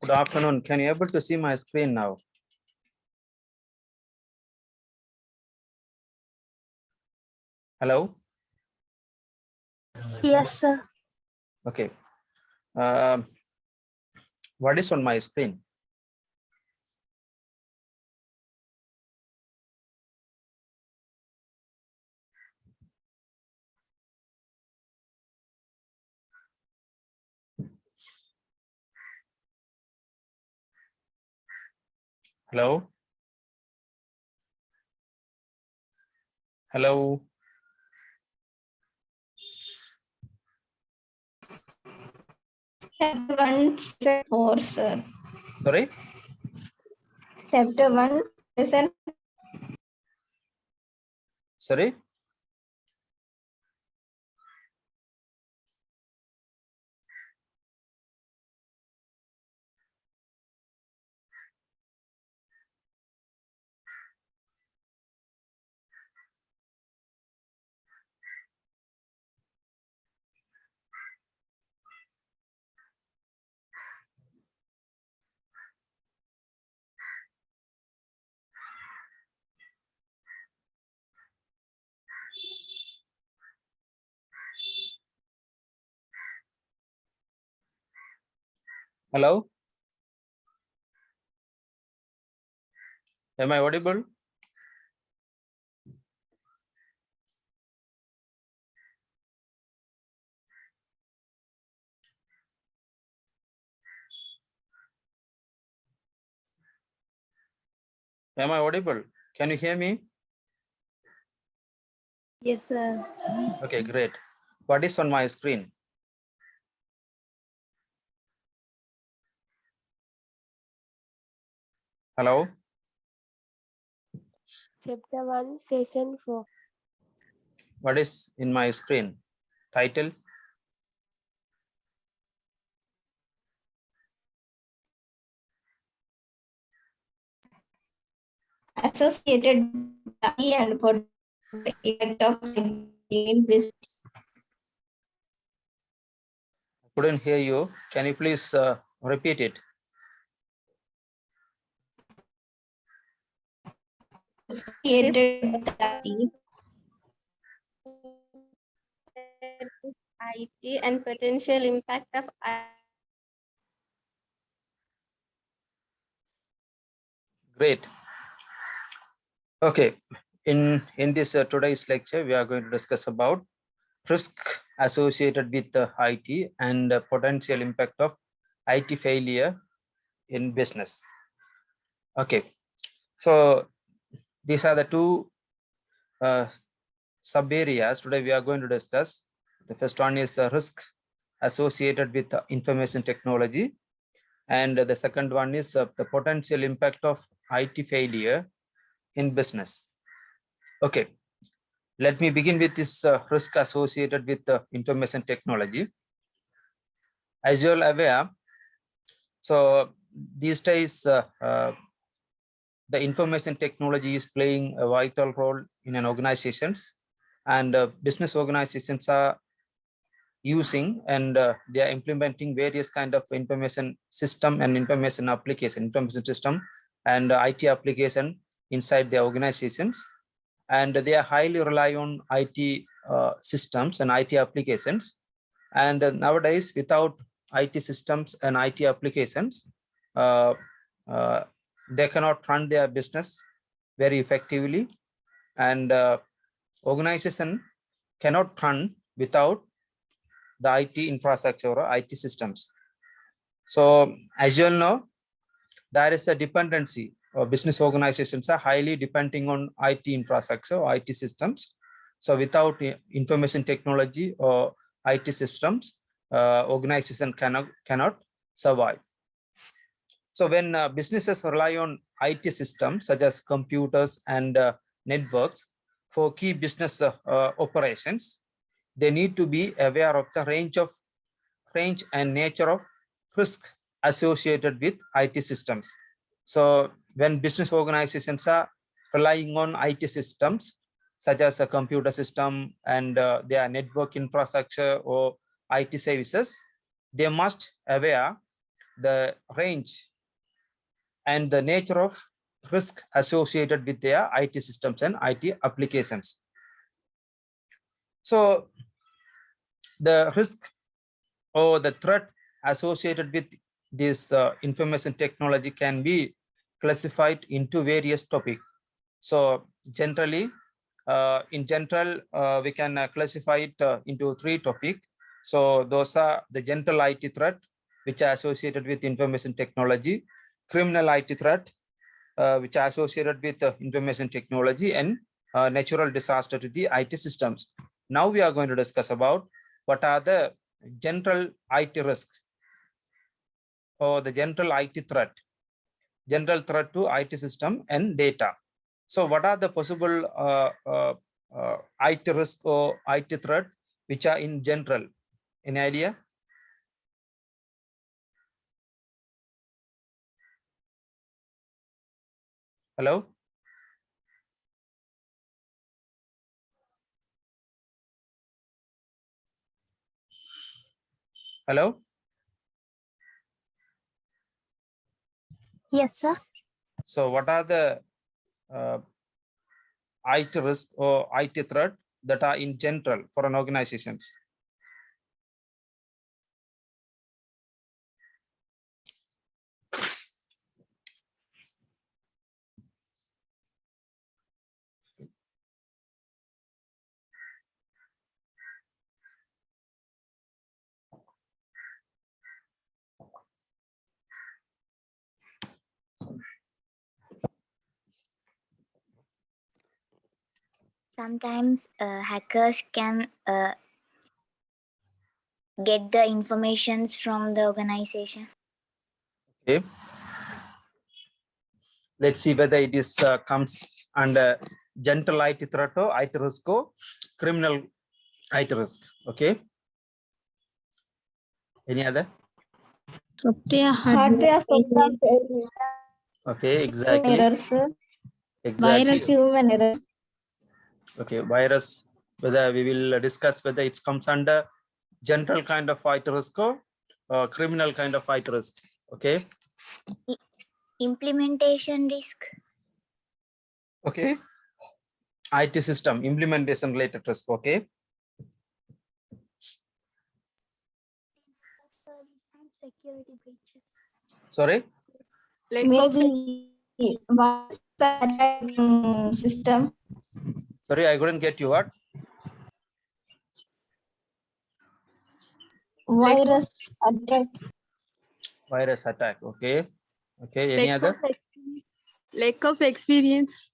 Good afternoon. Can you able to see my screen now? Hello? Yes, sir. Okay. What is on my screen? Hello? Hello? Chapter 1, Chapter 4, sir. Sorry? Chapter 1, lesson. Sorry? Hello? Am I audible? Am I audible? Can you hear me? Yes, sir. Okay, great. What is on my screen? Hello? Chapter 1, Session 4. What is in my screen? Title? Associated and for the effect of in this. Couldn't hear you. Can you please repeat it? Associated IT and potential impact of Great. Okay. In this today's lecture, we are going to discuss about risk associated with IT and potential impact of IT failure in business. Okay, so these are the two sub areas today we are going to discuss. The first one is risk associated with information technology, and the second one is the potential impact of IT failure in business. Okay, let me begin with this risk associated with information technology. As you all aware, so these days the information technology is playing a vital role in an organizations, and business organizations are using and they are implementing various kind of information system and information system and IT application inside their organizations, and they are highly rely on IT systems and IT applications. And nowadays, without IT systems and IT applications, they cannot run their business very effectively, and organization cannot run without the IT infrastructure or IT systems. So as you all know, there is a dependency, or business organizations are highly depending on IT infrastructure or IT systems. So without information technology or IT systems, organization cannot survive. So when businesses rely on IT systems such as computers and networks for key business operations, they need to be aware of the range and nature of risk associated with IT systems. So when business organizations are relying on IT systems such as a computer system and their network infrastructure or IT services, they must aware the range and the nature of risk associated with their IT systems and IT applications. So the risk or the threat associated with this information technology can be classified into various topics. So generally, in general, we can classify it into 3 topics. So those are the general IT threat, which are associated with information technology, criminal IT threat, which are associated with information technology, and natural disaster to the IT systems. Now we are going to discuss about what are the general IT risk or the general IT threat, general threat to IT system and data. So what are the possible IT risk or IT threat which are in general? Any idea? Hello? Hello? Yes, sir. So what are the IT risk or IT threat that are in general for an organizations? Sometimes hackers can get the informations from the organization. Okay. Let's see whether it is comes under general IT threat or IT risk or criminal IT risk. Okay. Any other? Hardware, software, Okay, human exactly. errors, Exactly. human error. Okay, virus, whether we will discuss whether it comes under general kind of IT risk or criminal kind of IT risk. Okay. Implementation risk. Okay. IT system implementation related risk. Okay. And security breaches. Sorry. Maybe system. Sorry, I couldn't get you. What? Virus attack. Virus attack. Okay. Okay. Any other? Lack of experience.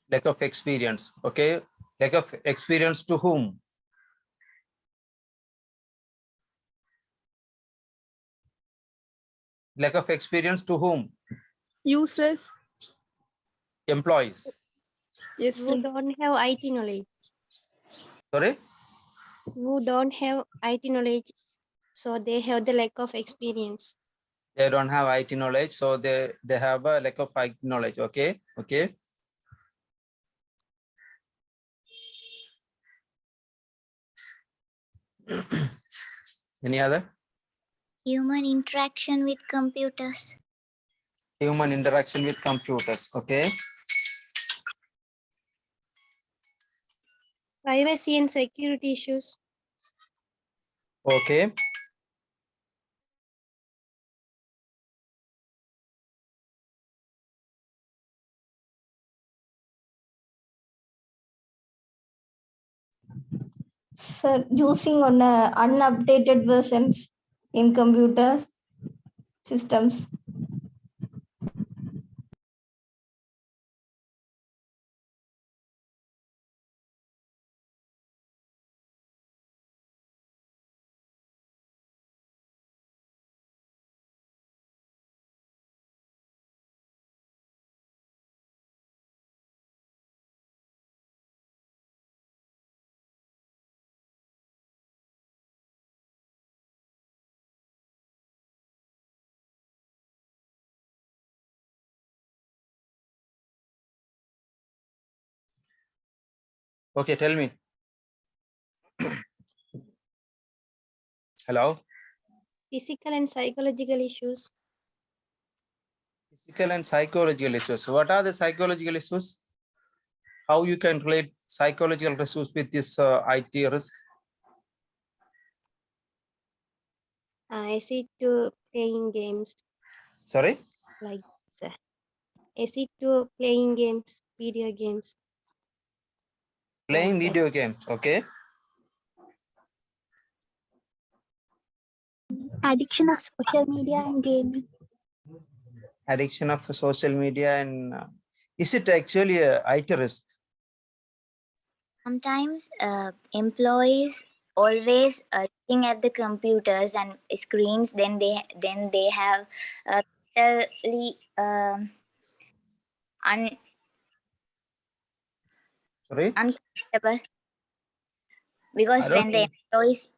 Lack of experience. Okay. Lack of experience to whom? Lack of experience to whom? Users. Employees. Yes, Who sir. don't have IT knowledge? Sorry. Who don't have IT knowledge, so they have the lack of experience. They don't have IT knowledge, so they have a lack of IT knowledge. Okay. Okay. Any other? Human interaction with computers. Human interaction with computers. Okay. Privacy and security issues. Okay. So using on unupdated versions in computers systems. Okay. Tell me. Hello. Physical and psychological issues. Physical and psychological issues. What are the psychological issues? How you can relate psychological issues with this IT risk? Is it to playing games Sorry, like this? Is it to playing games, video games? playing Like that? video games. Okay. Addiction of social media and gaming. Addiction of social media and is it actually a IT risk? Sometimes employees always looking at the computers and screens. Then they have mentally Sorry, uncomfortable, because I don't when the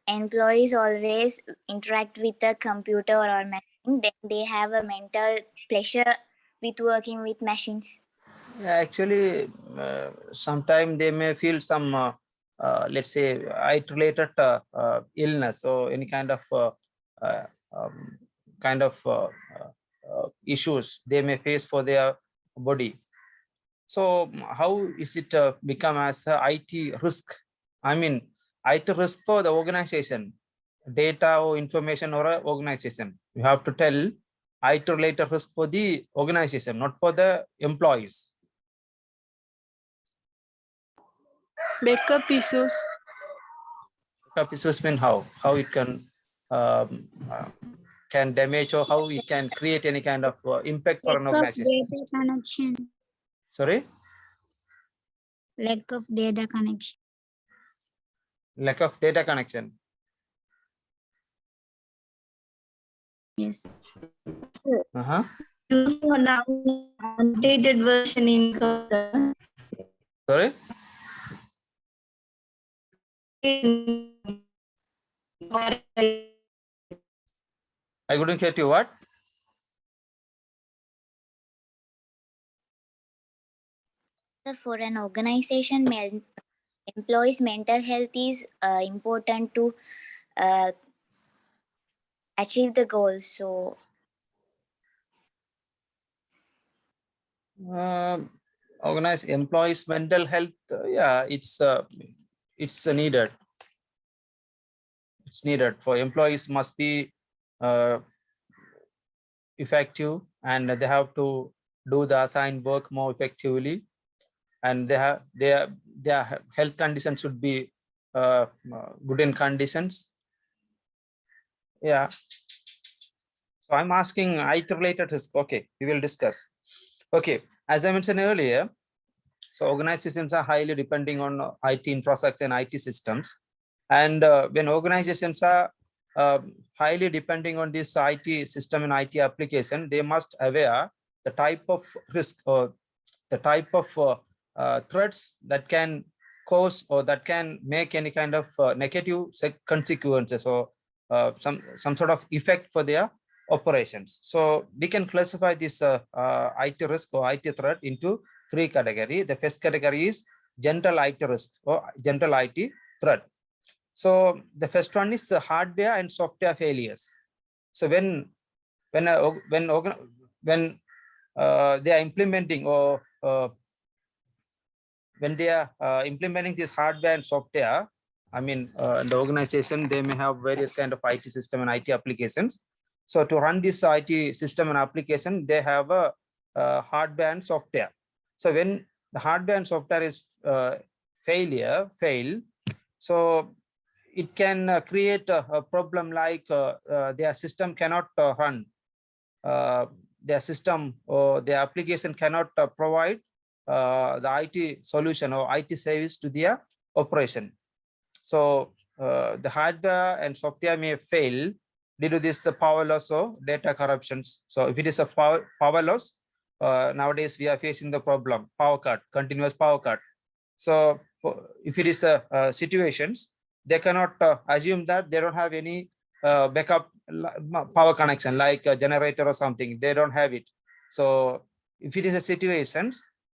employees always interact with the computer or machine, then they have a mental pleasure with working with machines. Yeah, actually, sometimes they may feel some, let's say, eye-related illness or any kind of uh, um, issues they may face for their body. So, how is it become as a IT risk? I mean, IT risk for the organization, data or information or a organization. You have to tell IT-related risk for the organization, not for the employees. Backup issues. Backup issues mean how it can damage or how it can create any kind of impact for an Lack of organization. data connection. Sorry, Lack of data connection. lack of data connection. Yes. Using an updated version in computer. Sorry, I couldn't get you. What? For an organization, employees' mental health is important to achieve the goals. So Organize employees' mental health. Yeah, it's needed. It's needed for employees must be effective, and they have to do the assigned work more effectively, and their health conditions should be good in conditions. Yeah. So I'm asking IT related risk. Okay, we will discuss. Okay, as I mentioned earlier, so organizations are highly depending on IT infrastructure and IT systems. And when organizations are highly depending on this IT system and IT application, they must aware the type of risk or the type of threats that can cause or that can make any kind of negative consequences or some sort of effect for their operations. So we can classify this IT risk or IT threat into three categories. The first category is general IT risk or general IT threat. So the first one is hardware and software failures. So when they are implementing or when they are implementing this hardware and software, I mean, the organization, they may have various kind of IT system and IT applications. So to run this IT system and application, they have a hardware and software. So when the hardware and software is fail, so it can create a problem like their system cannot run. Their system or their application cannot provide the IT solution or IT service to their operation. So the hardware and software may fail due to this power loss or data corruptions. So if it is a power loss, nowadays we are facing the problem, power cut, continuous power cut. So if it is a situations, they cannot assume that they don't have any backup power connection like a generator or something. They don't have it. So if it is a situation,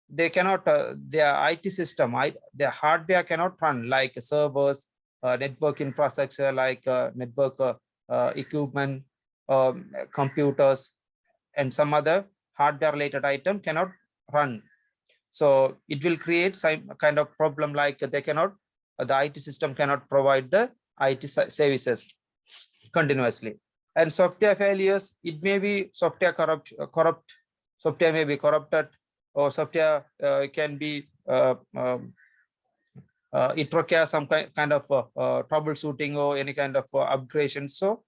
they cannot, their IT system, their hardware cannot run like servers, network infrastructure, like network equipment, computers, and some other hardware related item cannot run. So it will create some kind of problem, like they cannot, the IT system cannot provide the IT services continuously. And software failures, it may be software corrupt, software may be corrupted, or software can be it requires some kind of troubleshooting or any kind of upgradation. So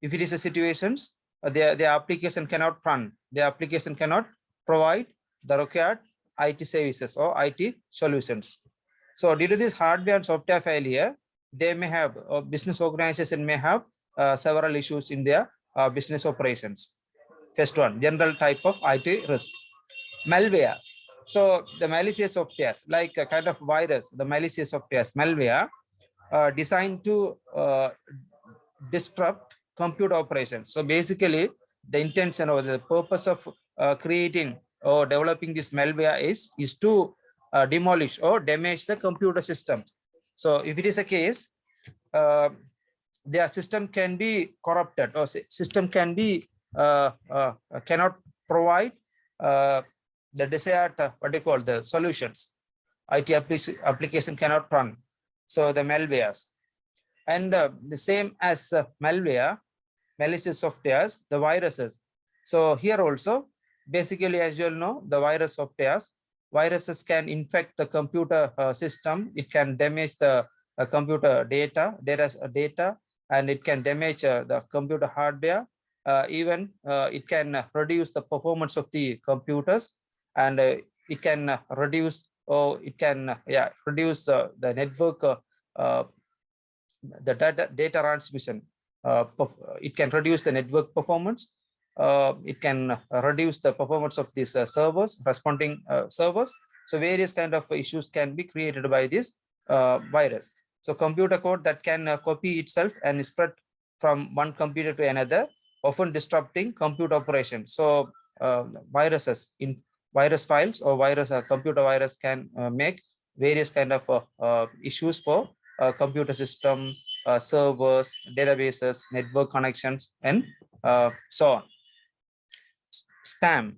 if it is a situations, the application cannot run, the application cannot provide the required IT services or IT solutions. So due to this hardware and software failure, they may have, business organization may have several issues in their business operations. First one, general type of IT risk. Malware. So the malicious softwares, like a kind of virus, the malicious softwares, malware, designed to disrupt computer operations. So basically, the intention or the purpose of creating or developing this malware is to demolish or damage the computer system. So if it is a case, their system can be corrupted, or system can be cannot provide the desired what do you call the solutions. IT application cannot run. So the malwares, and the same as malware, malicious softwares, the viruses. So here also, basically, as you all know, the virus softwares, viruses can infect the computer system. It can damage the computer data, and it can damage the computer hardware. Even it can reduce the performance of the computers, and it can reduce, or it can reduce the network, the data transmission. It can reduce the network performance. It can reduce the performance of these servers, responding servers. So various kind of issues can be created by this virus. So computer code that can copy itself and spread from one computer to another, often disrupting computer operations. So viruses in virus files or virus computer virus can make various kind of issues for computer system, servers, databases, network connections, and so on. Spam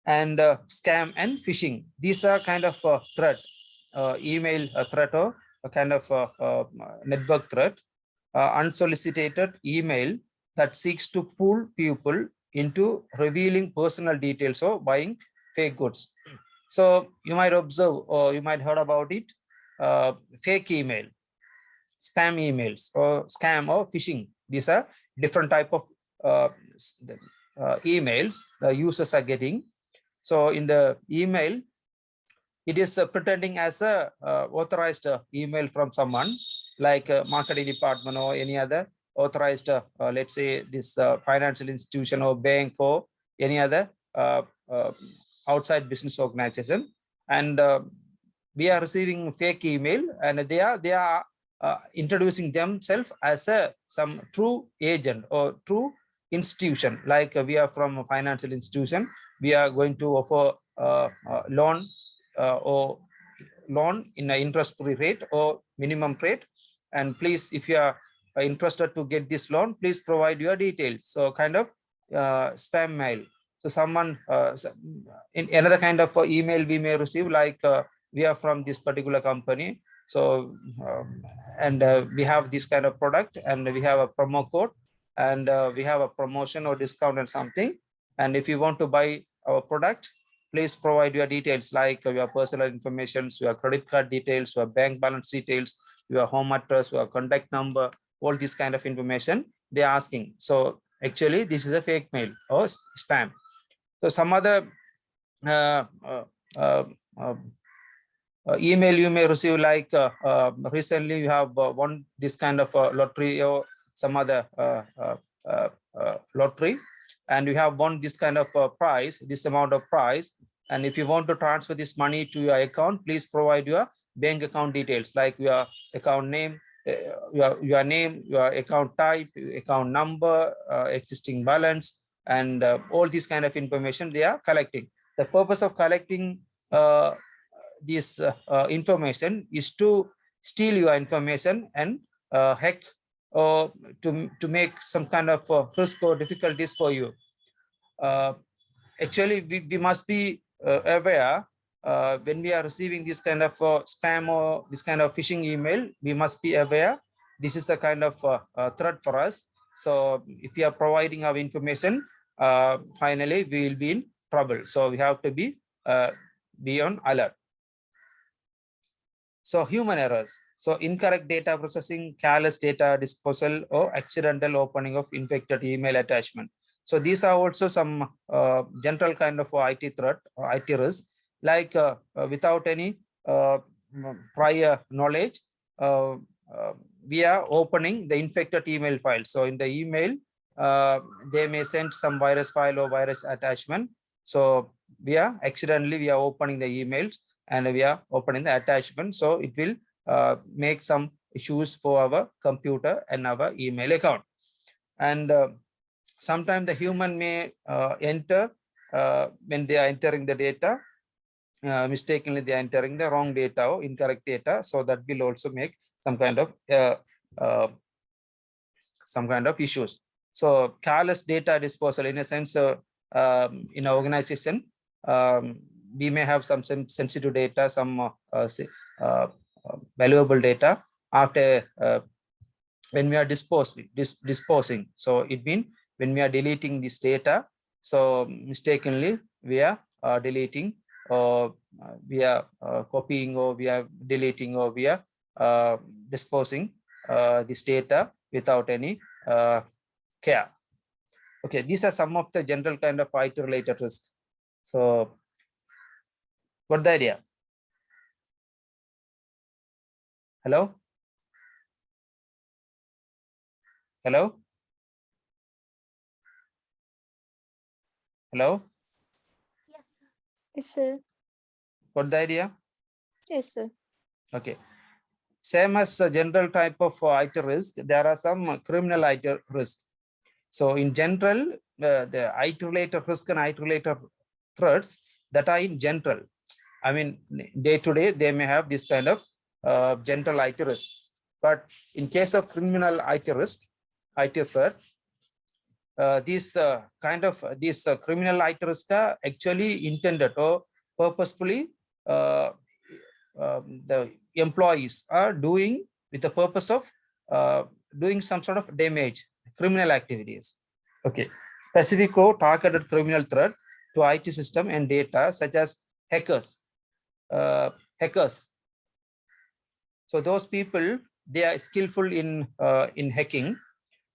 and scam and phishing. These are kind of threat, email threat, or a kind of network threat, unsolicited email that seeks to fool people into revealing personal details or buying fake goods. So you might observe, or you might heard about it, fake email, spam emails, or scam or phishing. These are different type of emails the users are getting. So in the email, it is pretending as a authorized email from someone, like marketing department or any other authorized, let's say this financial institution or bank or any other outside business organization. And we are receiving fake email, and they are introducing themselves as some true agent or true institution, like we are from a financial institution, we are going to offer loan or loan in an interest-free rate or minimum rate, and please, if you are interested to get this loan, please provide your details. So kind of spam mail. So someone in another kind of email we may receive, like we are from this particular company, so and we have this kind of product, and we have a promo code, and we have a promotion or discount and something, and if you want to buy our product, please provide your details, like your personal information, your credit card details, your bank balance details, your home address, your contact number, all this kind of information they are asking. So actually this is a fake mail or spam. So some other email you may receive, like recently you have won this kind of lottery or some other lottery, and you have won this kind of prize, this amount of prize, and if you want to transfer this money to your account, please provide your bank account details, like your account name, your name, your account type, account number, existing balance, and all this kind of information they are collecting. The purpose of collecting this information is to steal your information and hack, or to make some kind of risk or difficulties for you. actually we must be aware when we are receiving this kind of spam or this kind of phishing email. We must be aware this is a kind of threat for us. So if we are providing our information, finally we will be in trouble. So we have to be on alert. So human errors. So incorrect data processing, careless data disposal, or accidental opening of infected email attachment. So these are also some general kind of IT threat or IT risk, like without any prior knowledge, we are opening the infected email file. So in the email, they may send some virus file or virus attachment. So we are opening the emails and we are opening the attachment. So it will make some issues for our computer and our email account. And sometimes the human may enter when they are entering the data, mistakenly they are entering the wrong data or incorrect data. So that will also make some kind of issues. So careless data disposal, in a sense, in an organization, we may have some sensitive data, some valuable data after when we are disposing. So it means when we are deleting this data, so mistakenly we are deleting, or we are copying, or we are deleting, or we are disposing this data without any care. Okay, these are some of the general kind of IT related risks. So got the idea? Hello? Hello? Hello? Yes, sir. Got the idea? Yes, sir. Okay. Same as a general type of IT risk, there are some criminal IT risk. So in general, the IT related risk and IT related threats that are in general. I mean, day to day, they may have this kind of general IT risk. But in case of criminal IT risk, IT threat, these criminal IT risk are actually intended or purposefully the employees are doing with the purpose of doing some sort of damage, criminal activities. Okay, specific or targeted criminal threat to IT system and data, such as hackers. So those people, they are skillful in hacking.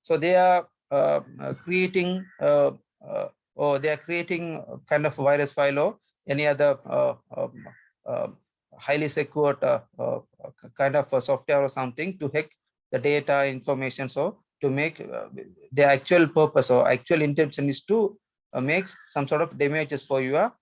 So they are creating or they are creating kind of virus file or any other highly secured kind of software or something to hack the data information. So to make the actual purpose or actual intention is to make some sort of damages for your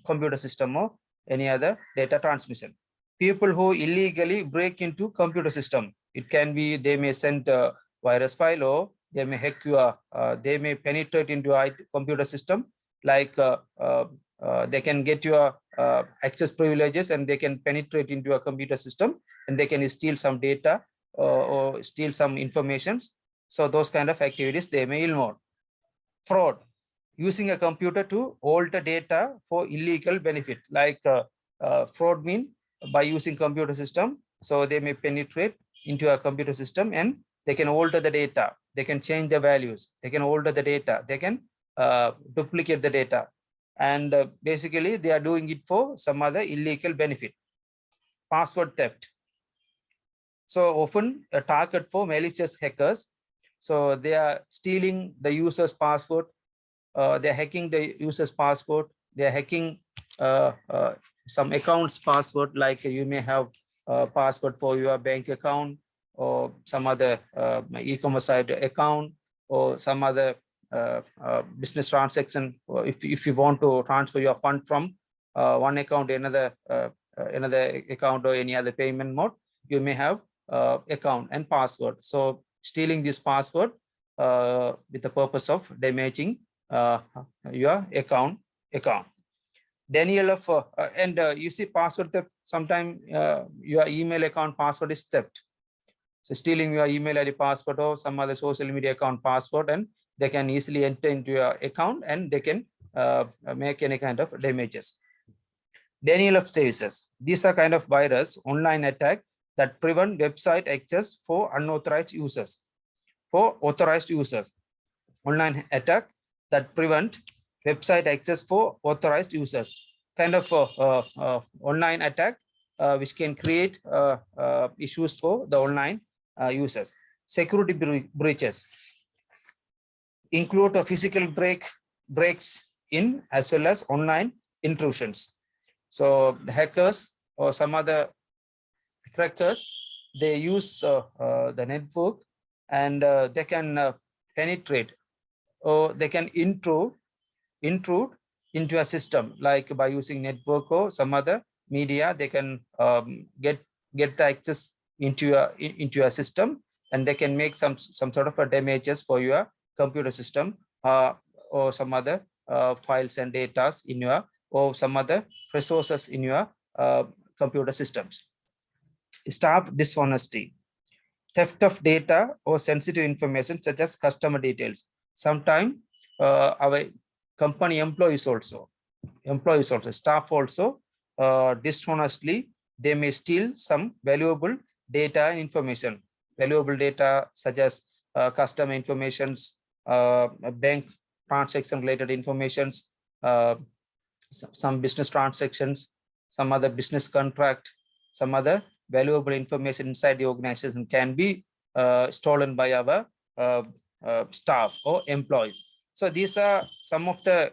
computer system or any other data transmission. People who illegally break into computer system, it can be they may send a virus file, or they may hack your, they may penetrate into a computer system, like they can get your access privileges and they can penetrate into a computer system and they can steal some data or steal some informations. So those kind of activities they may involve. Fraud, using a computer to alter data for illegal benefit, like fraud mean by using computer system. So they may penetrate into a computer system and they can alter the data, they can change the values, they can alter the data, they can duplicate the data, and basically they are doing it for some other illegal benefit. Password theft, so often a target for malicious hackers. So they are stealing the user's password, they're hacking the user's password, they're hacking some accounts password, like you may have a password for your bank account or some other e-commerce site account or some other business transaction. Or if you want to transfer your fund from one account to another account or any other payment mode, you may have account and password. So stealing this password with the purpose of damaging your account. Denial of and you see password theft. Sometimes your email account password is theft. So stealing your email ID password or some other social media account password and they can easily enter into your account and they can make any kind of damages. Denial of services. These are kind of virus online attack that prevent website access for unauthorized users. For authorized users, online attack that prevent website access for authorized users. Kind of online attack which can create issues for the online users. Security breaches include a physical breaks in as well as online intrusions. So the hackers or some other trackers, they use the network and they can penetrate or they can intrude into a system, like by using network or some other media. They can get the access into a system, and they can make some sort of a damages for your computer system or some other files and data in your, or some other resources in your computer systems. Staff dishonesty, theft of data or sensitive information such as customer details. Sometimes our company employees also, staff also dishonestly, they may steal some valuable data and information. Valuable data such as customer informations, bank transaction related informations, some business transactions, some other business contract, some other valuable information inside the organization can be stolen by our staff or employees. So these are some of the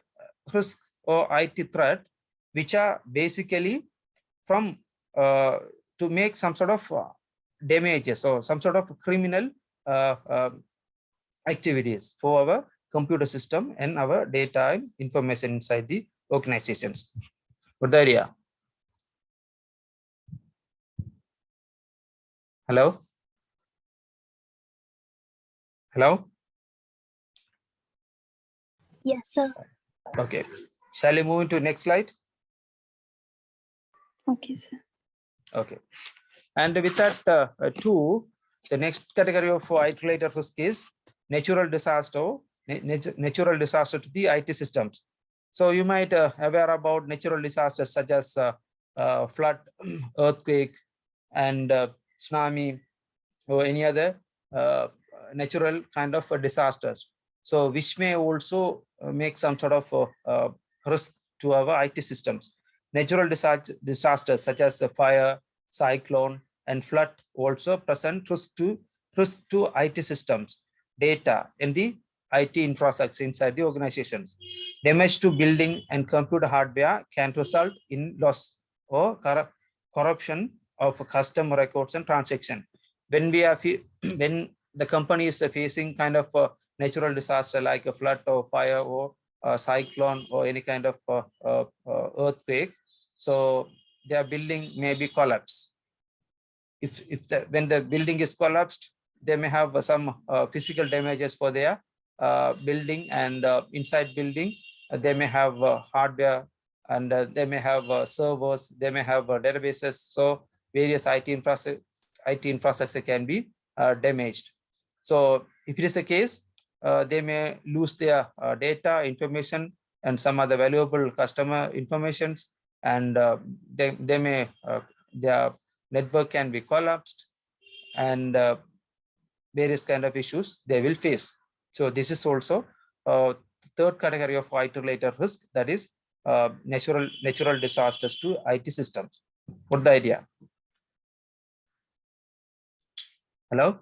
risk or IT threat which are basically from to make some sort of damages or some sort of criminal activities for our computer system and our data and information inside the organizations. What the idea? Hello? Hello? Yes, sir. Okay. Shall we move into next slide? Okay, sir. Okay. And with that two, the next category of IT-related risk is natural disaster, natural disaster to the IT systems. So you might aware about natural disasters such as flood, earthquake, and tsunami, or any other natural kind of disasters. So which may also make some sort of risk to our IT systems. Natural disasters such as fire, cyclone, and flood also present risk to IT systems, data, and the IT infrastructure inside the organizations. Damage to building and computer hardware can result in loss or corruption of customer records and transaction. When when the company is facing kind of a natural disaster like a flood or fire or a cyclone or any kind of earthquake, so their building may be collapsed. When the building is collapsed, they may have some physical damages for their building, and inside building they may have hardware, and they may have servers, they may have databases. So various IT infrastructure can be damaged. So if it is a case, they may lose their data, information, and some other valuable customer informations, and they may their network can be collapsed, and various kind of issues they will face. So this is also third category of IT-related risk, that is natural disasters to IT systems. What the idea? Hello?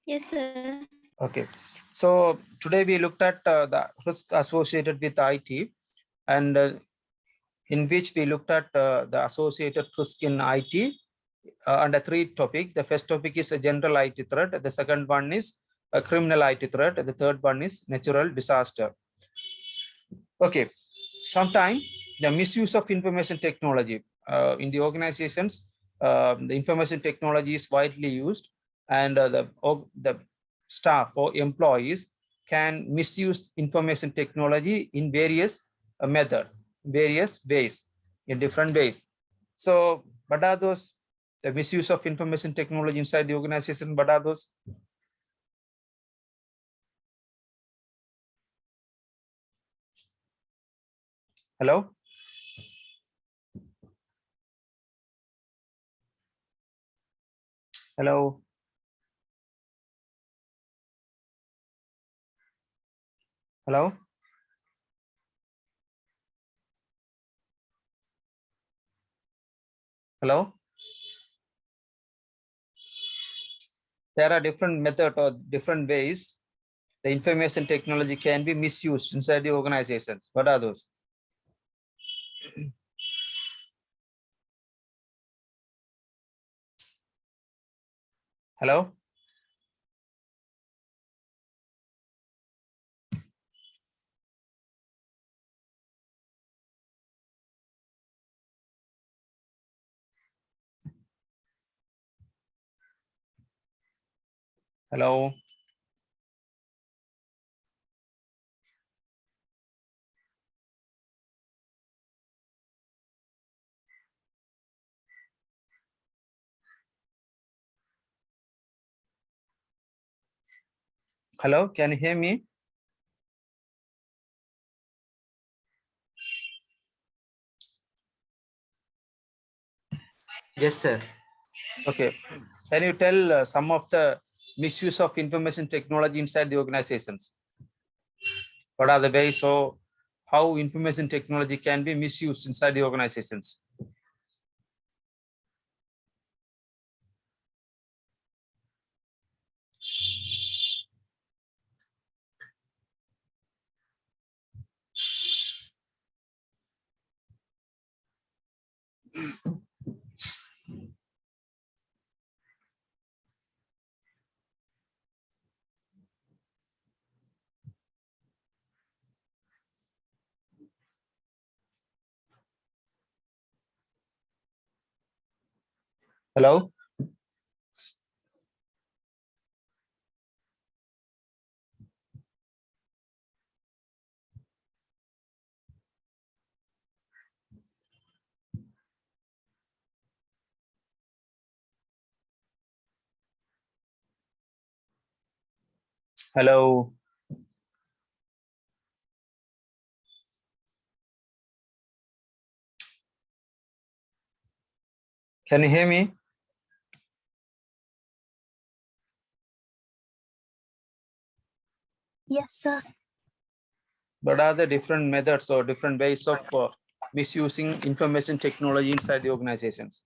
Yes, sir. Okay. So today we looked at the risk associated with IT, and in which we looked at the associated risk in IT under three topics. The first topic is a general IT threat. The second one is a criminal IT threat. The third one is natural disaster. Okay. Sometimes the misuse of information technology in the organizations, the information technology is widely used, and the staff or employees can misuse information technology in various various ways, in different ways. So what are those? The misuse of information technology inside the organization, what are those? Hello? Hello? Hello? Hello? There are different methods or different ways the information technology can be misused inside the organizations. What are those? Hello? Hello? Hello? Can you hear me? Yes, sir. Okay. Can you tell some of the misuse of information technology inside the organizations? What are the ways or how information technology can be misused inside the organizations? Hello? Hello? Can you hear me? Yes, sir. What are the different methods or different ways of misusing information technology inside the organizations?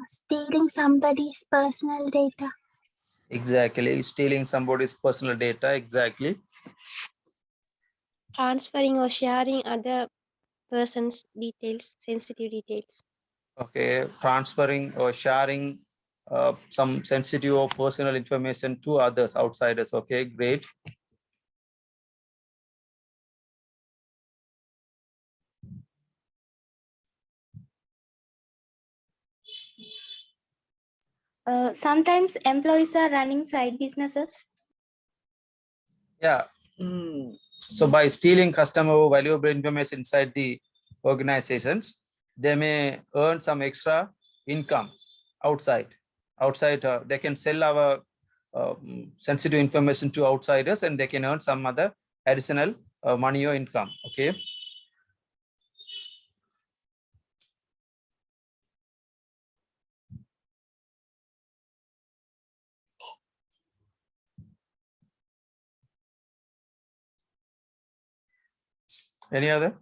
Stealing somebody's personal data. Exactly. Stealing somebody's personal data. Exactly. Transferring or sharing other person's details, sensitive details. Okay. Transferring or sharing some sensitive or personal information to others, outsiders. Okay, great. Sometimes employees are running side businesses. Yeah. So by stealing customer valuable information inside the organizations, they may earn some extra income outside. They can sell our sensitive information to outsiders and they can earn some other additional money or income. Okay. Any other?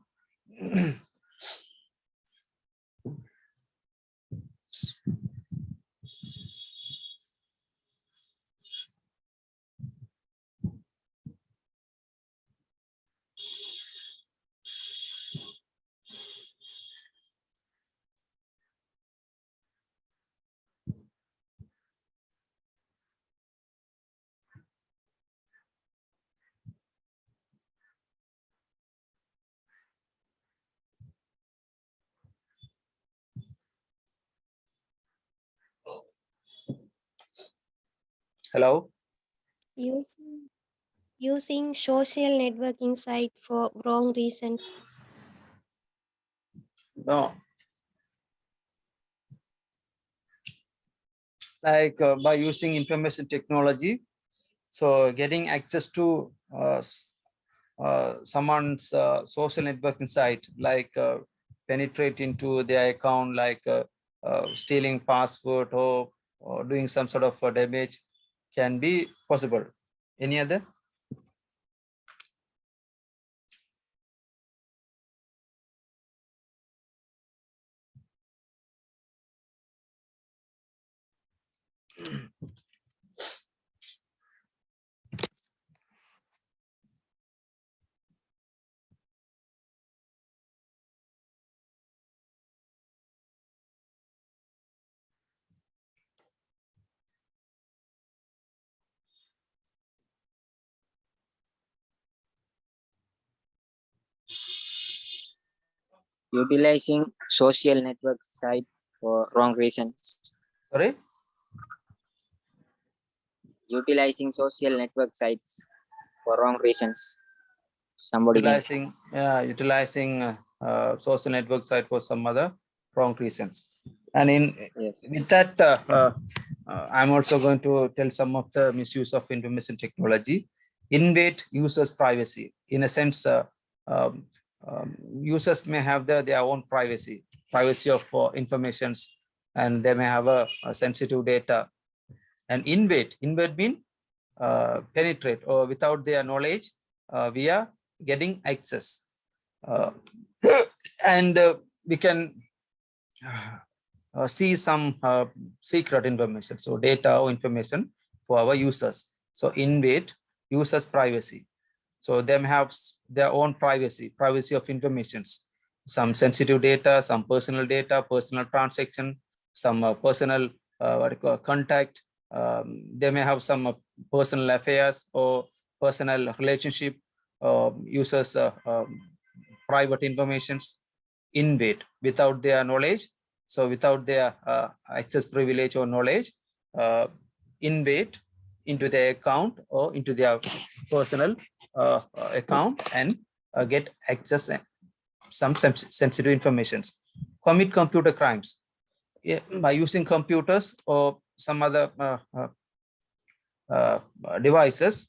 Hello. Using social networking site for wrong reasons. No. like by using information technology, so getting access to someone's social networking site, like penetrate into their account, like stealing password or doing some sort of damage can be possible. Any other? Utilizing social network site for wrong reasons. Sorry. Utilizing social network sites for wrong reasons. Somebody can. Utilizing social network site for some other wrong reasons. And Yes. with that, I'm also going to tell some of the misuse of information technology. Invade users' privacy. In a sense, users may have their own privacy of informations, and they may have a sensitive data. And invade mean penetrate, or without their knowledge, we are getting access. And we can see some secret information, so data or information for our users. So invade users' privacy. So they have their own privacy of informations, some sensitive data, some personal data, personal transaction, some personal contact. They may have some personal affairs or personal relationship, users private informations. Invade without their knowledge, so without their access privilege or knowledge, invade into their account or into their personal account and get access some sensitive information. Commit computer crimes by using computers or some other devices,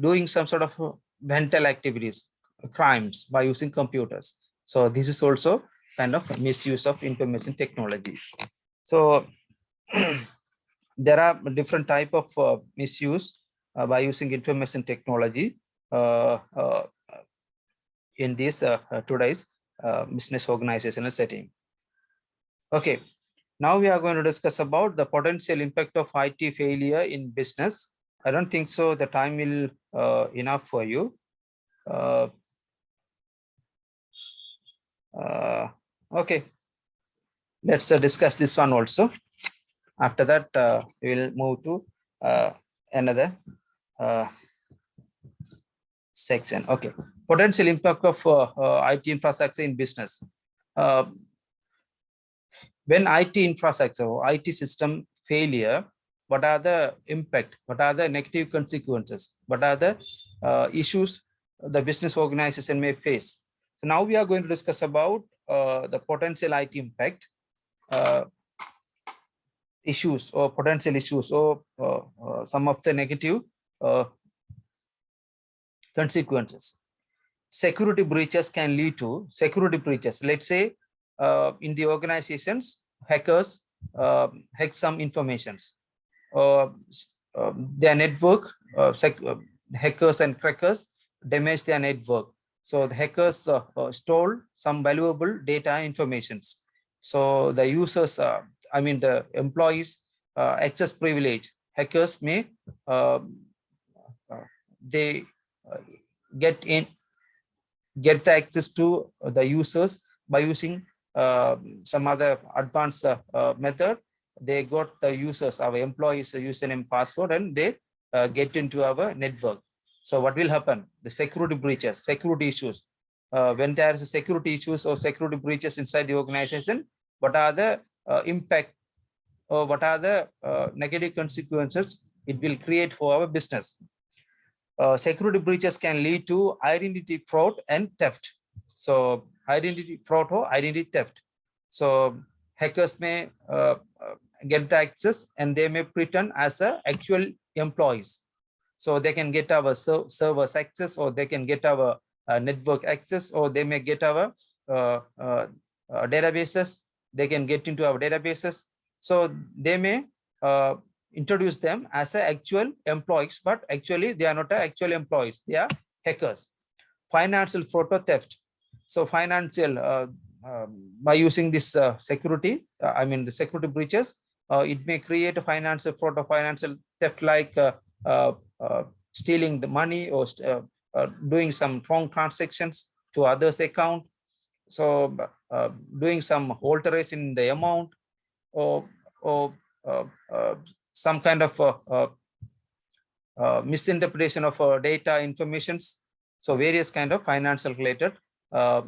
doing some sort of mental activities, crimes by using computers. So this is also kind of misuse of information technology. So there are different type of misuse by using information technology in this today's business organizational setting. Okay, now we are going to discuss about the potential impact of IT failure in business. I don't think so the time will enough for you. Okay, let's discuss this one also. After that, we will move to another section. Okay, potential impact of IT infrastructure in business. When IT infrastructure or IT system failure, what are the impact? What are the negative consequences? What are the issues the business organization may face? So now we are going to discuss about the potential IT impact issues or potential issues, or some of the negative consequences. Security breaches can lead to security breaches. Let's say in the organizations, hackers hack some informations. Their network, hackers and crackers damage their network. So the hackers stole some valuable data informations. So the users, I mean the employees, access privilege. Hackers may they get the access to the users by using some other advanced method. They got the users, our employees, username, password, and they get into our network. So what will happen? The security breaches, security issues. When there is security issues or security breaches inside the organization, what are the impact or what are the negative consequences it will create for our business? Security breaches can lead to identity fraud and theft. So identity fraud or identity theft. So hackers may get the access and they may pretend as a actual employees. So they can get our servers access, or they can get our network access, or they may get our databases. They can get into our databases. So they may introduce them as a actual employees, but actually they are not actual employees. They are hackers. Financial photo theft. So financial by using this security, the security breaches, it may create a financial theft, like stealing the money, or doing some wrong transactions to others' account. So doing some alteration in the amount, or some kind of misinterpretation of data informations. So various kind of financial related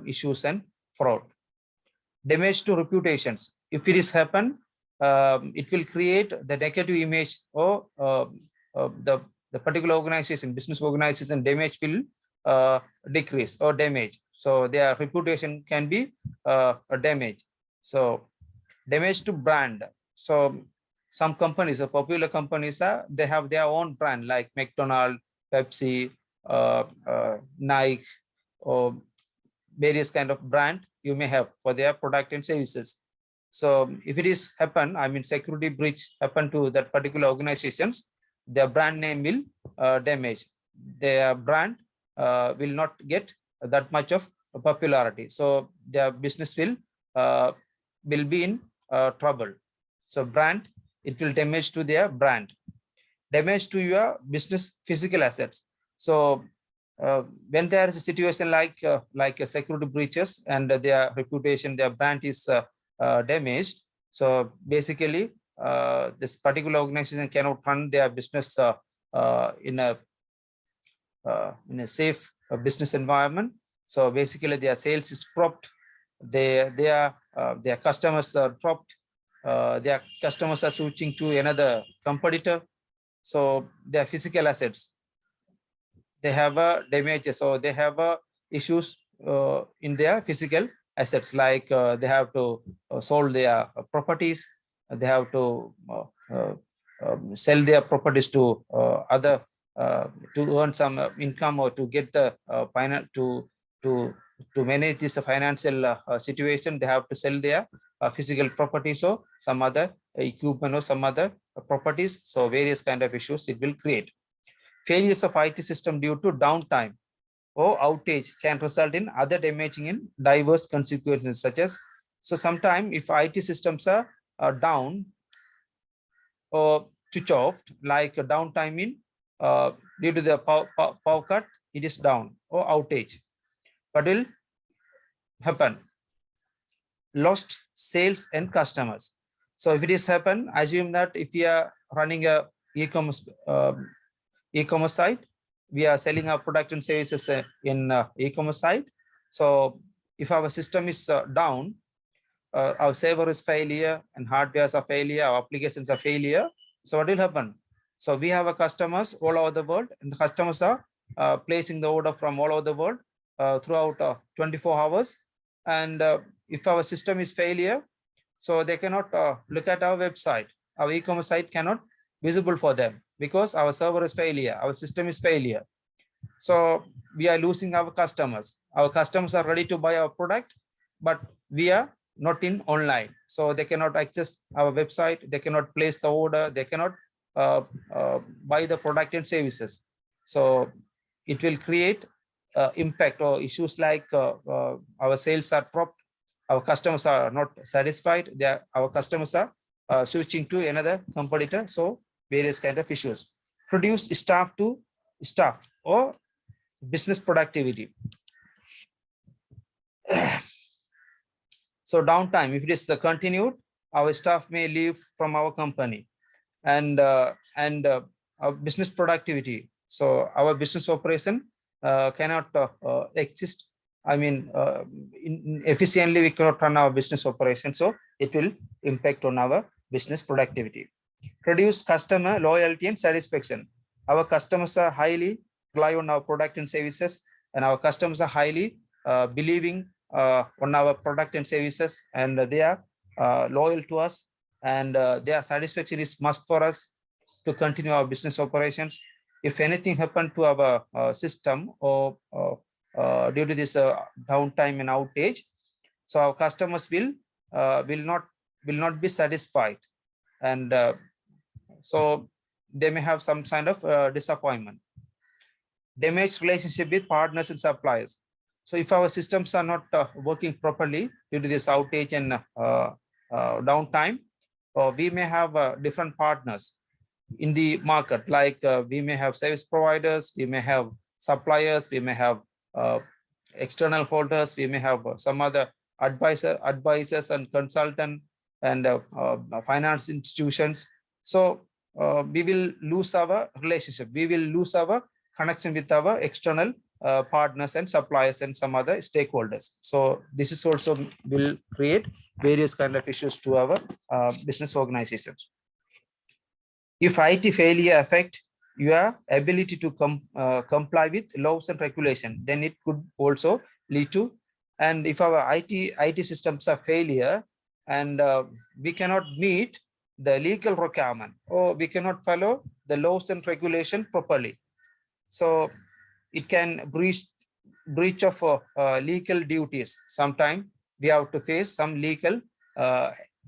issues and fraud. Damage to reputations. If it is happen, it will create the negative image, or the particular organization, business organization, damage will decrease or damage. So their reputation can be damaged. So damage to brand. So some companies, popular companies, they have their own brand, like McDonald's, Pepsi, Nike, or various kind of brand you may have for their product and services. So if it is happen, security breach happen to that particular organizations, their brand name will damage. Their brand will not get that much of popularity. So their business will be in trouble. So brand, it will damage to their brand. Damage to your business physical assets. So when there is a situation like a security breaches and their reputation, their brand is damaged, so basically this particular organization cannot run their business in a safe business environment. So basically their sales is dropped, their customers are dropped, their customers are switching to another competitor. So their physical assets, they have damages, or they have issues in their physical assets, like they have to sold their properties, they have to sell their properties to other to earn some income, or to get the finance to manage this financial situation. They have to sell their physical properties, or some other equipment, or some other properties. So various kind of issues it will create. Failures of IT system due to downtime or outage can result in other damaging in diverse consequences, such as, so sometimes if IT systems are down or switch off, like a downtime in due to the power cut, it is down, or outage. What will happen? Lost sales and customers. So if it is happen, assume that if we are running a e-commerce site, we are selling our product and services in e-commerce site. So if our system is down, our server is failure, and hardwares are failure, our applications are failure. So what will happen? So we have a customers all over the world, and the customers are placing the order from all over the world throughout 24 hours. And if our system is failure, so they cannot look at our website. Our e-commerce site cannot visible for them, because our server is failure, our system is failure. So we are losing our customers. Our customers are ready to buy our product, but we are not in online. So they cannot access our website, they cannot place the order, they cannot buy the product and services. So it will create impact or issues like our sales are dropped, our customers are not satisfied, our customers are switching to another competitor. So various kind of issues. Reduce staff to staff or business productivity. So downtime, if it is continued, our staff may leave from our company, and our business productivity. So our business operation cannot exist. Efficiently we cannot run our business operation. So it will impact on our business productivity. Reduce customer loyalty and satisfaction. Our customers are highly rely on our product and services, and our customers are highly believing on our product and services, and they are loyal to us. and their satisfaction is must for us to continue our business operations. If anything happened to our system or due to this downtime and outage, so our customers will not be satisfied, and so they may have some kind of disappointment. Damaged relationship with partners and suppliers. So if our systems are not working properly due to this outage and downtime, we may have different partners in the market, like we may have service providers, we may have suppliers, we may have external holders, we may have some other advisors and consultant and finance institutions. So we will lose our relationship, we will lose our connection with our external partners and suppliers and some other stakeholders. So this is also will create various kind of issues to our business organizations. If IT failure affect your ability to comply with laws and regulation, then it could also lead to, and if our IT systems are failure and we cannot meet the legal requirement or we cannot follow the laws and regulation properly, so it can breach of legal duties. Sometimes we have to face some legal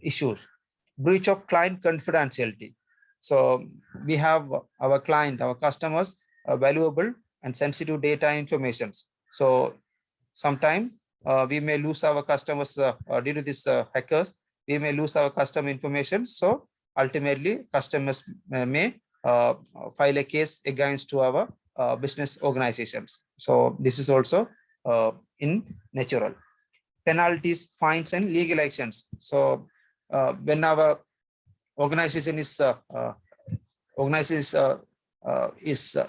issues. Breach of client confidentiality. So we have our client, our customers, valuable and sensitive data information. So sometime we may lose our customers due to this hackers. We may lose our customer information. So ultimately, customers may file a case against to our business organizations. So this is also in natural. Penalties, fines, and legal actions. So when our organization is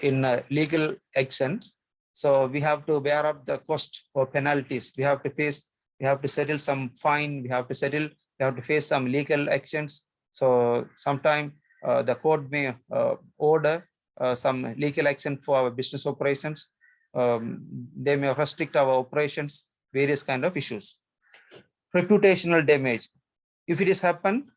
in legal actions, so we have to bear up the cost or penalties. We have to settle some fine. We have to face some legal actions. So sometime the court may order some legal action for our business operations. They may restrict our operations, various kind of issues. Reputational damage. If it is happened,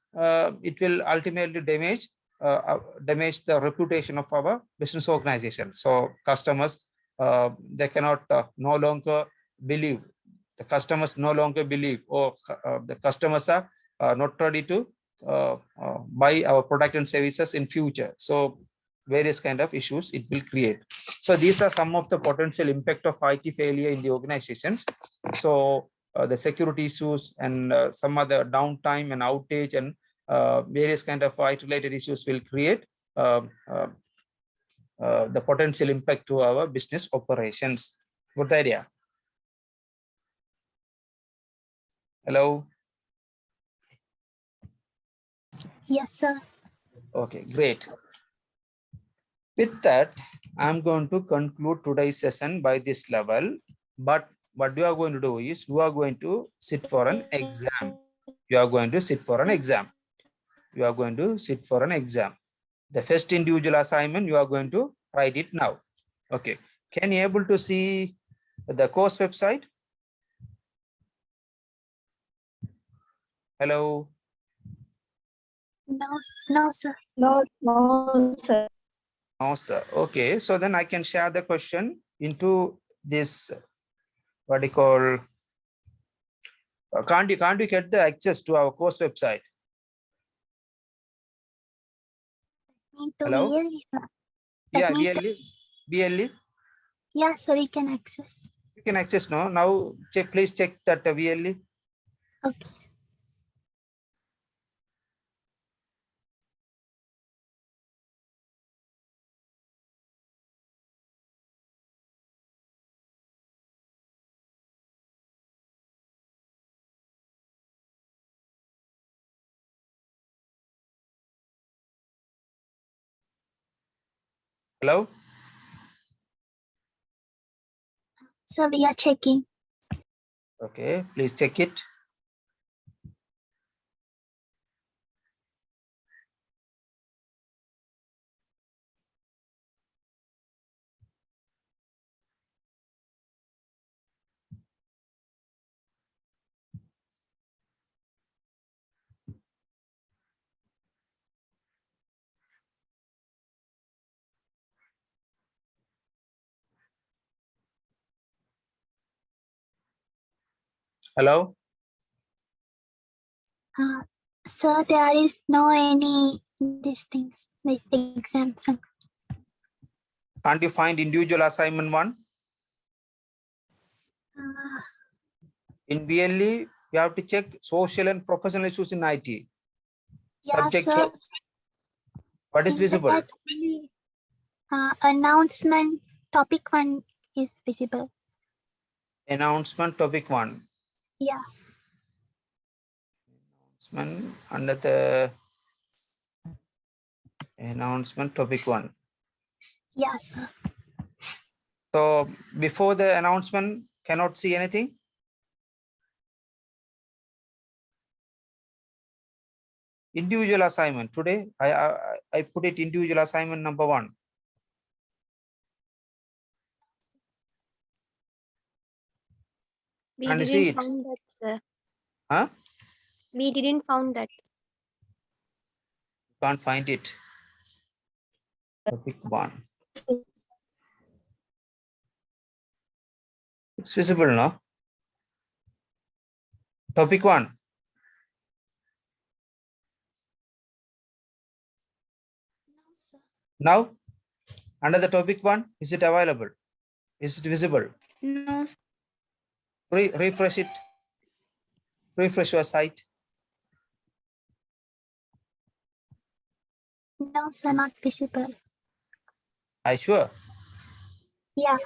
it will ultimately damage the reputation of our business organization. So customers, they cannot no longer believe. The customers no longer believe, or the customers are not ready to buy our product and services in future. So various kind of issues it will create. So these are some of the potential impact of IT failure in the organizations. So the security issues and some other downtime and outage and various kind of IT related issues will create the potential impact to our business operations. Good idea. Hello. Yes, sir. Okay, great. With that, I'm going to conclude today's session by this level. But what you are going to do is you are going to sit for an exam. You are going to sit for an exam. You are going to sit for an exam. The first individual assignment, you are going to write it now. Okay. Can you able to see the course website? Hello. No, sir. No, sir. No, sir. Okay. So then I can share the question into this, what do you call, can't you get the access to our course website? Hello? Yeah, VLE. Yeah, so we can access. You can access now. Now please check that VLE. Okay. Hello? So we are checking. Okay, please check it. Hello? So there is no any these things, these exams. Can't you find individual assignment 1? In BLE, you have to check social and professional issues in IT. Yeah, Subject, sir. what is In visible? that only, announcement topic 1 is visible. Announcement topic 1. Yeah. Announcement under the announcement topic 1. Yeah, sir. So before the announcement, cannot see anything. Individual assignment. Today, I put it individual assignment number 1. We Can you see didn't it? found that, sir. Huh? We didn't found that. Can't find it. Topic 1. It's visible now. Topic 1. Now, under the topic 1, is it available? Is it visible? No, sir. Refresh it. Refresh your site. No, sir, not visible. Are you sure? Yeah.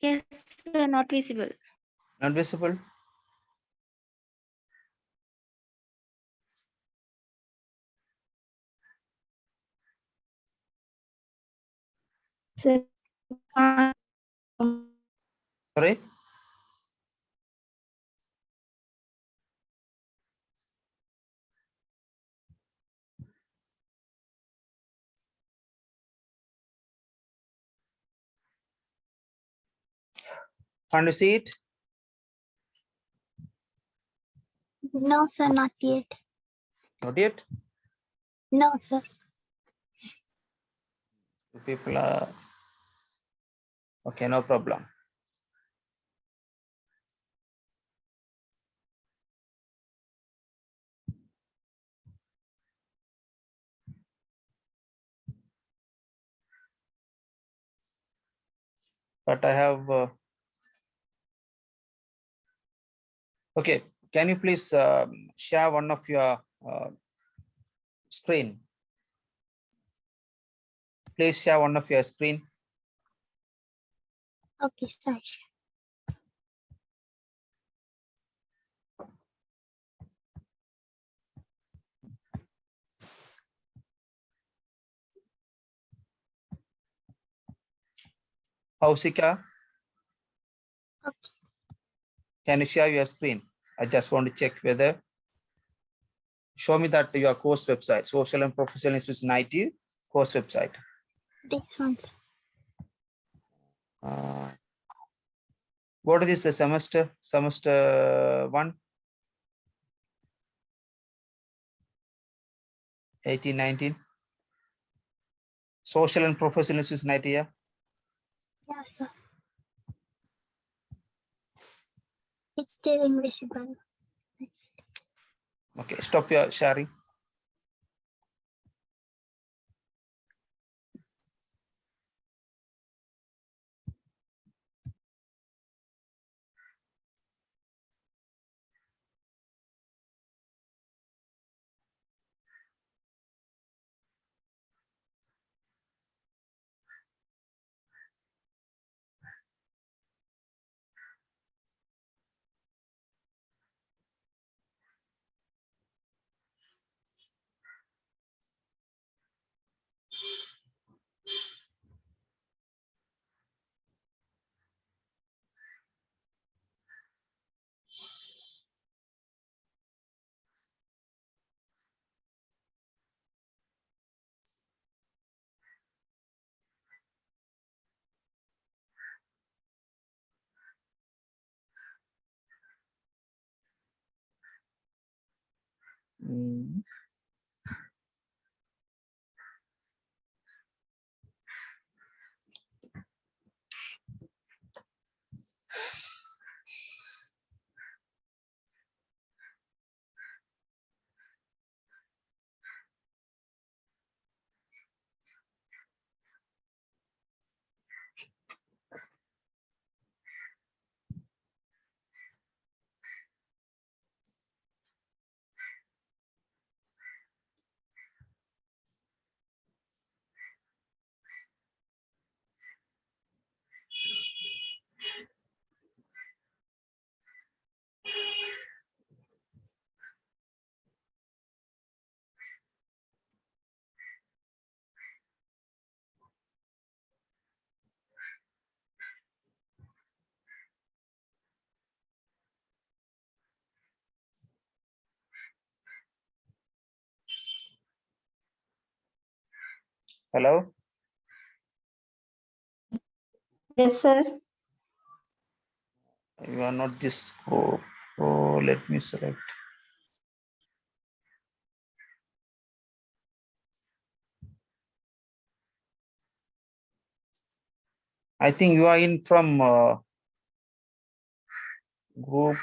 Yes, sir, not visible. Not visible. Sir, Sorry. Can you see it? No, sir, not yet. Not yet. No, sir. You people are okay. No problem. But I have. Okay. Can you please share one of your screen? Please share one of your screen. Okay, sorry. Hausika, Okay. can you share your screen? I just want to check whether. Show me that your course website, Social and Professional Issues in IT course website. This one's. What is this? The semester 1, 18, 19. Social and Professional Issues in IT. Yeah. Yeah, sir. It's still invisible. That's it. Okay. Stop your sharing. Mm. Hello. Yes, sir. You are not this group. Oh, let me select. I think you are in from group.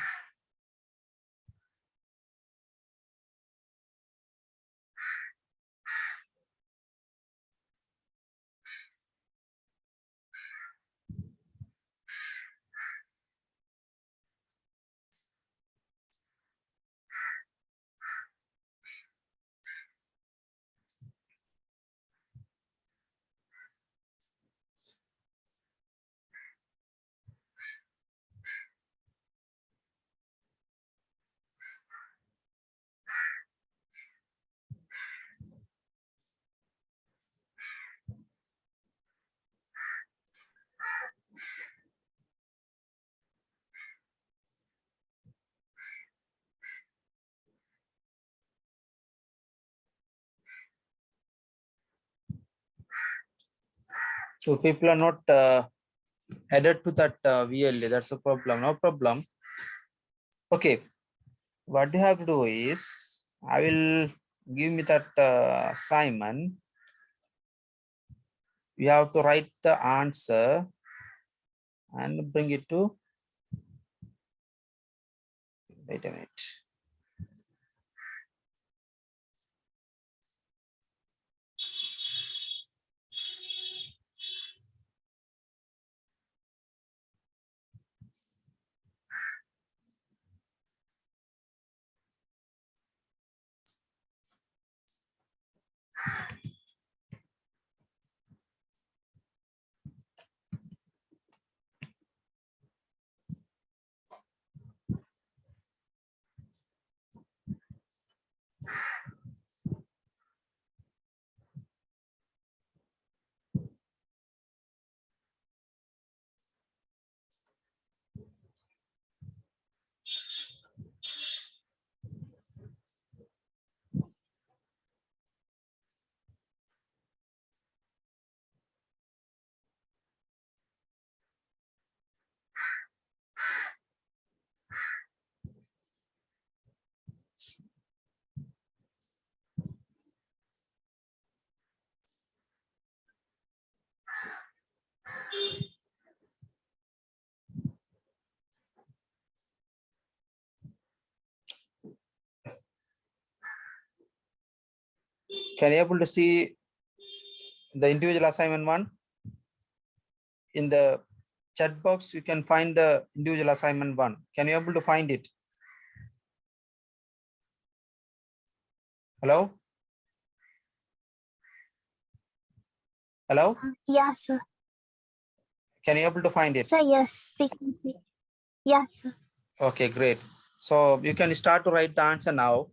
So people are not added to that VLA. That's a problem. No problem. Okay. What you have to do is, I will give me that assignment. You have to write the answer and bring it to. Wait a minute. Can you able to see the individual assignment one? In the chat box, you can find the individual assignment one. Can you able to find it? Hello? Hello? Yeah, sir. Can you able to find it? Sir, yes, we can see. Yeah, sir. Okay, great. So you can start to write the answer now.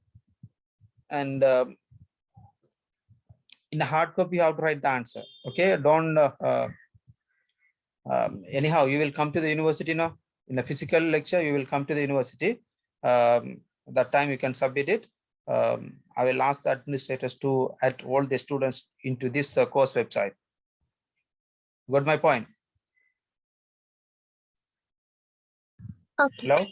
And in a hard copy, you have to write the answer. Okay, don't anyhow, you will come to the university now. In a physical lecture, you will come to the university. That time you can submit it. I will ask the administrators to add all the students into this course website. Got my point? Okay. Hello?